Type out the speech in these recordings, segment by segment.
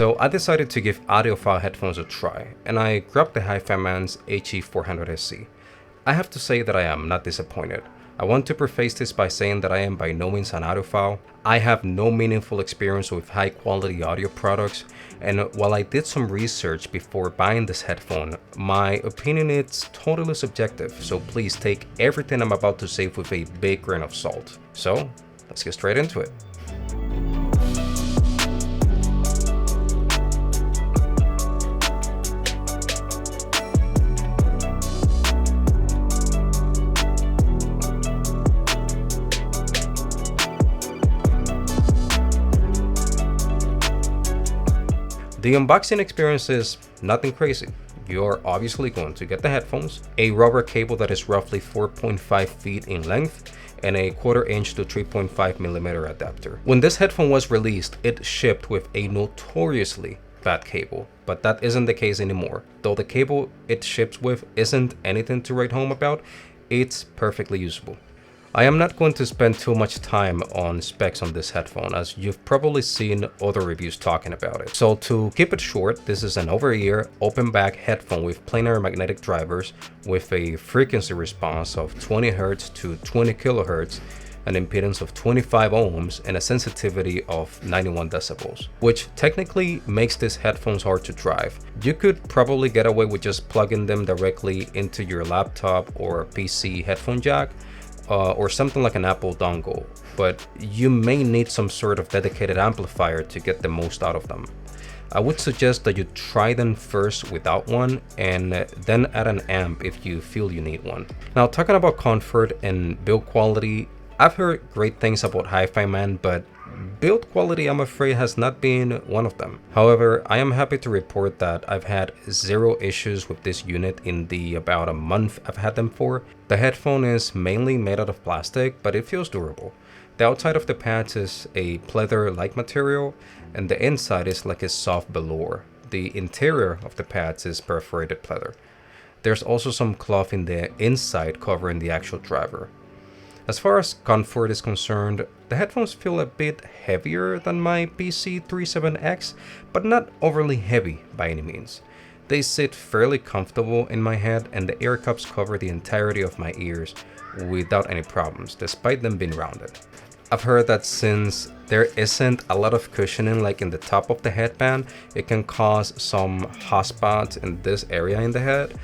So I decided to give Audiophile headphones a try, and I grabbed the Hifiman's HE400SE. I have to say that I am not disappointed. I want to preface this by saying that I am by no means an audiophile. I have no meaningful experience with high quality audio products, and while I did some research before buying this headphone, my opinion is totally subjective, so please take everything I'm about to say with a big grain of salt. So let's get straight into it. The unboxing experience is nothing crazy. You're obviously going to get the headphones, a rubber cable that is roughly 4.5 feet in length, and a 1/4 inch to 3.5 millimeter adapter. When this headphone was released, it shipped with a notoriously bad cable, but that isn't the case anymore. Though the cable it ships with isn't anything to write home about, it's perfectly usable. I am not going to spend too much time on specs on this headphone, as you've probably seen other reviews talking about it. So to keep it short, this is an over-ear, open-back headphone with planar magnetic drivers with a frequency response of 20 Hz to 20 kHz, an impedance of 25 ohms, and a sensitivity of 91 decibels, which technically makes these headphones hard to drive. You could probably get away with just plugging them directly into your laptop or PC headphone jack, or something like an Apple dongle, but you may need some sort of dedicated amplifier to get the most out of them. I would suggest that you try them first without one, and then add an amp if you feel you need one. Now, talking about comfort and build quality, I've heard great things about Hifiman, but build quality, I'm afraid, has not been one of them. However, I am happy to report that I've had zero issues with this unit in the about a month I've had them for. The headphone is mainly made out of plastic, but it feels durable. The outside of the pads is a pleather-like material, and the inside is like a soft velour. The interior of the pads is perforated pleather. There's also some cloth in the inside covering the actual driver. As far as comfort is concerned, the headphones feel a bit heavier than my PC37X, but not overly heavy by any means. They sit fairly comfortable in my head, and the ear cups cover the entirety of my ears without any problems, despite them being rounded. I've heard that since there isn't a lot of cushioning like in the top of the headband, it can cause some hot spots in this area in the head.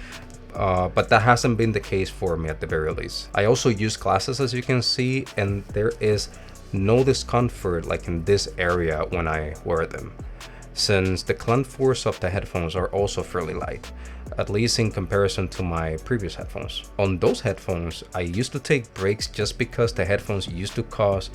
But that hasn't been the case for me at the very least. I also use glasses, as you can see, and there is no discomfort like in this area when I wear them, since the clamp force of the headphones are also fairly light, at least in comparison to my previous headphones. On those headphones, I used to take breaks just because the headphones used to cause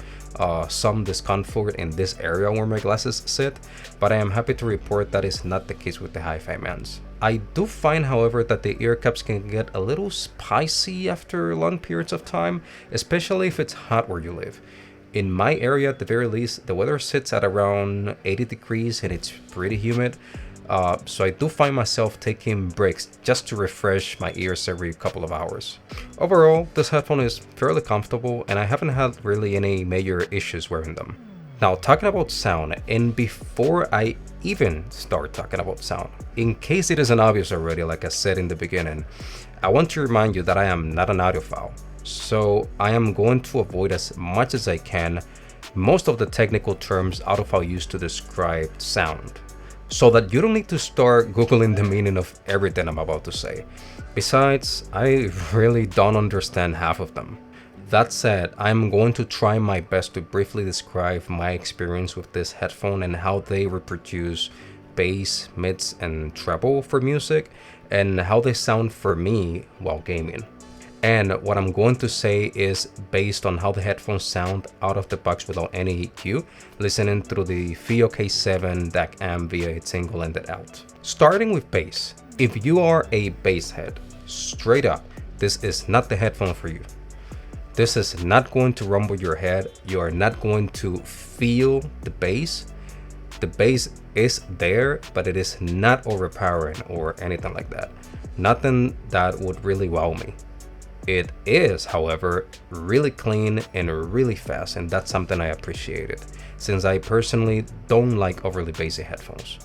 some discomfort in this area where my glasses sit, but I am happy to report that is not the case with the Hifimans. I do find, however, that the ear cups can get a little spicy after long periods of time, especially if it's hot where you live. In my area, at the very least, the weather sits at around 80 degrees and it's pretty humid. So I do find myself taking breaks just to refresh my ears every couple of hours. Overall, this headphone is fairly comfortable, and I haven't had really any major issues wearing them. Now, talking about sound, and before I even start talking about sound, in case it isn't obvious already, like I said in the beginning, I want to remind you that I am not an audiophile. So I am going to avoid as much as I can most of the technical terms audiophile use to describe sound, so that you don't need to start Googling the meaning of everything I'm about to say. Besides, I really don't understand half of them. That said, I'm going to try my best to briefly describe my experience with this headphone and how they reproduce bass, mids, and treble for music, and how they sound for me while gaming. And what I'm going to say is based on how the headphones sound out of the box without any EQ, listening through the FiiO K7 DAC amp via its single-ended out. Starting with bass, if you are a bass head, straight up, this is not the headphone for you. This is not going to rumble your head. You are not going to feel the bass. The bass is there, but it is not overpowering or anything like that. Nothing that would really wow me. It is, however, really clean and really fast, and that's something I appreciated, since I personally don't like overly bassy headphones.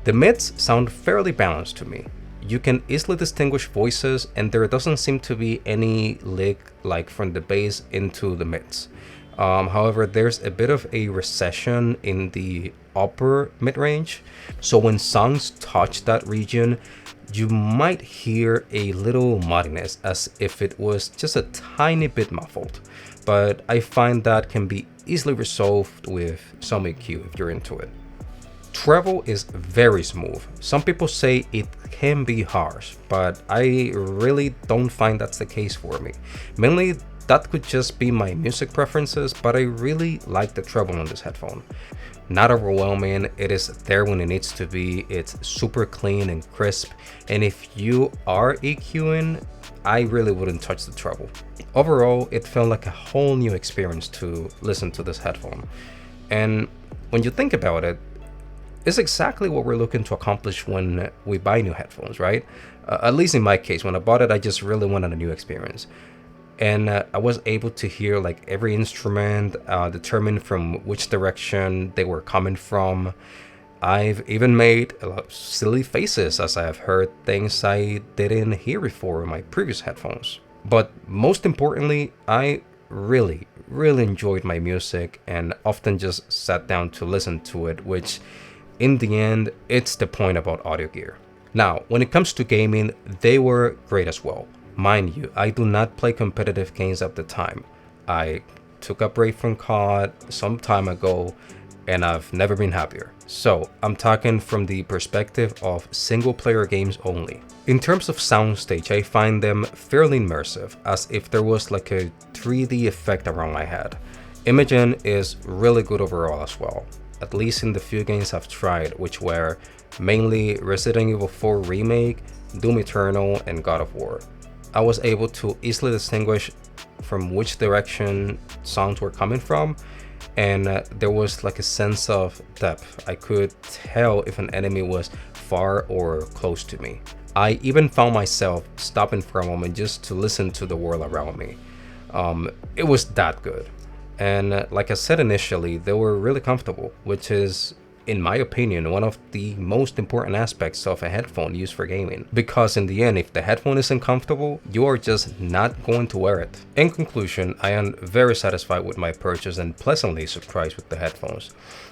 The mids sound fairly balanced to me. You can easily distinguish voices, and there doesn't seem to be any leak like from the bass into the mids. However, there's a bit of a recession in the upper mid-range, so when songs touch that region, you might hear a little muddiness as if it was just a tiny bit muffled, but I find that can be easily resolved with some EQ if you're into it. Treble is very smooth. Some people say it can be harsh, but I really don't find that's the case for me. Mainly that could just be my music preferences, but I really like the treble on this headphone. Not overwhelming, it is there when it needs to be, it's super clean and crisp, and if you are EQing, I really wouldn't touch the treble. Overall, it felt like a whole new experience to listen to this headphone. And when you think about it, it's exactly what we're looking to accomplish when we buy new headphones, right? At least in my case, when I bought it, I just really wanted a new experience. And I was able to hear like every instrument, determine from which direction they were coming from. I've even made a lot of silly faces as I have heard things I didn't hear before in my previous headphones. But most importantly, I really enjoyed my music and often just sat down to listen to it, which in the end, it's the point about audio gear. Now, when it comes to gaming, they were great as well. Mind you, I do not play competitive games at the time. I took a break from COD some time ago, and I've never been happier. So I'm talking from the perspective of single player games only. In terms of soundstage, I find them fairly immersive, as if there was like a 3D effect around my head. Imaging is really good overall as well, at least in the few games I've tried, which were mainly Resident Evil 4 Remake, Doom Eternal, and God of War. I was able to easily distinguish from which direction sounds were coming from, and there was like a sense of depth. I could tell if an enemy was far or close to me. I even found myself stopping for a moment just to listen to the world around me. It was that good. And like I said initially, they were really comfortable, which is, in my opinion, one of the most important aspects of a headphone used for gaming. Because in the end, if the headphone isn't comfortable, you are just not going to wear it. In conclusion, I am very satisfied with my purchase and pleasantly surprised with the headphones.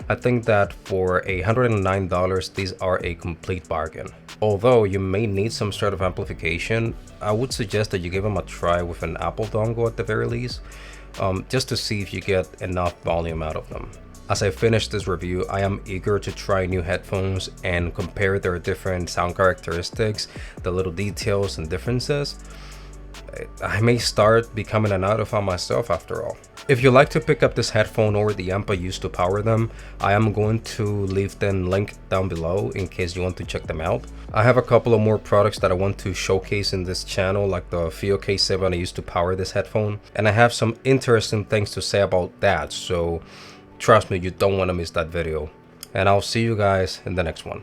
I think that for $109, these are a complete bargain. Although you may need some sort of amplification, I would suggest that you give them a try with an Apple dongle at the very least, just to see if you get enough volume out of them. As I finish this review, I am eager to try new headphones and compare their different sound characteristics, the little details and differences. I may start becoming an audiophile myself after all. If you'd like to pick up this headphone or the amp I used to power them, I am going to leave them linked down below in case you want to check them out. I have a couple of more products that I want to showcase in this channel, like the FIO K7 I used to power this headphone, and I have some interesting things to say about that, so trust me, you don't want to miss that video. And I'll see you guys in the next one.